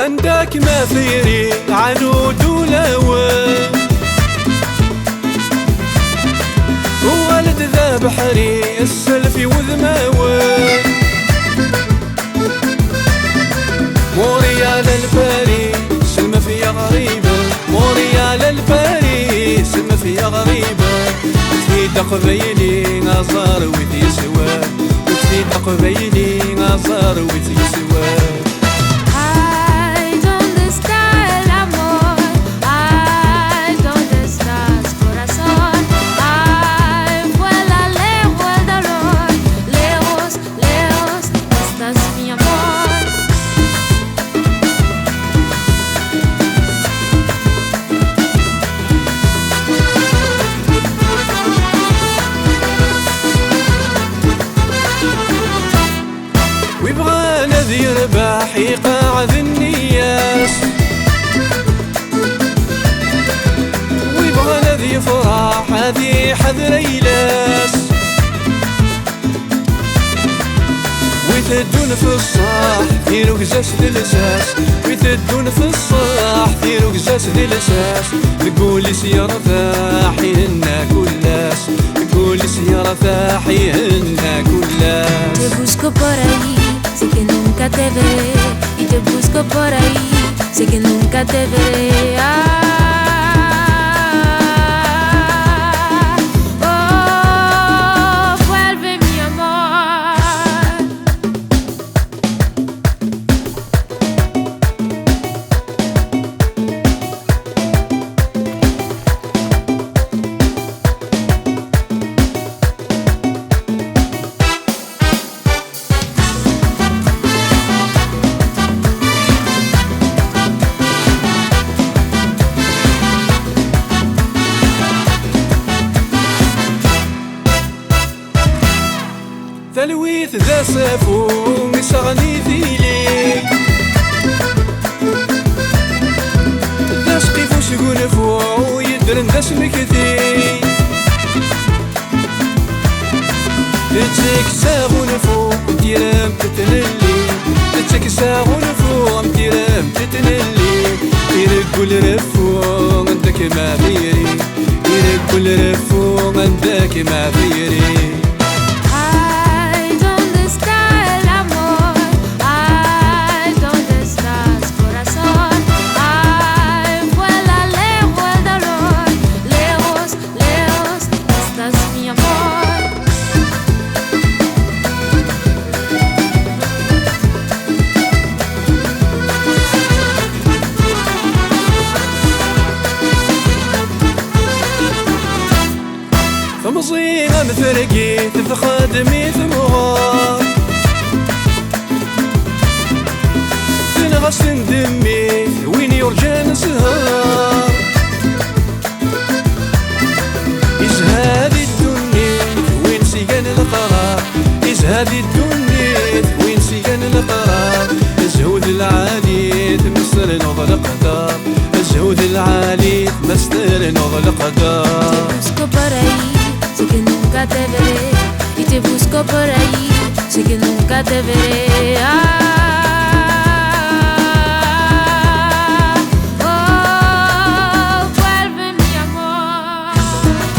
عندك ما فيري عنود ولوان وولد ذا بحري السلفي وذماوان موريال الباري سلمة فيا غريبة موريال الباري سلمة فيا غريبة وتفيد قبيلي غزار ويثي سوا وتفيد قبيلي غزار ويثي سوا يربح يقاعد النياس ويبغى الذي يفرح هذي حذر يلاس ويثدون في الصاح ديرو قزاز ذي الاساس ويثدون في الصاح ديرو قزاز ذي الاساس نقول سيارة ثاحيهن كلاس نقول سيارة ثاحيهن كلاس Sé que nunca te veré y te busco por ahí. Sé que nunca te veré. Oh, vuelve mi amor. تلويث ذا سافو مسغني ذيلي ذا سقيفو شقونفو ويدرن ذا سمكثي تتك ساغونفو مديرام تتنلي تتك ساغونفو مديرام تتنلي يرقل رفو عندك ما فيري يرقل رفو عندك ما فيري مصيغة مثرقي تفخدمي ثمغار تنغس دمي وين يرجان سهار يزهاد الدنيا وين سيقان القرار يزهاد الدنيا وين سيقان القرار الزهود العالي تمثل نوض القدر الزهود العالي تمثل نوض القدر Sé que nunca te veré y te busco por ahí. Sé que nunca te veré. Oh, vuelve mi amor.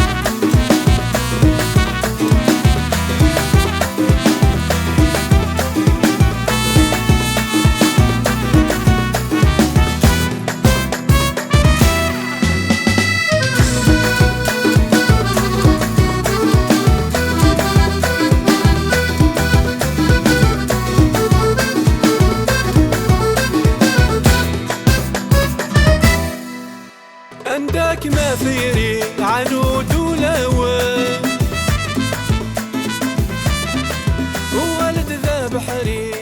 عندك ما فيري عنود ولوان وولد ذا بحري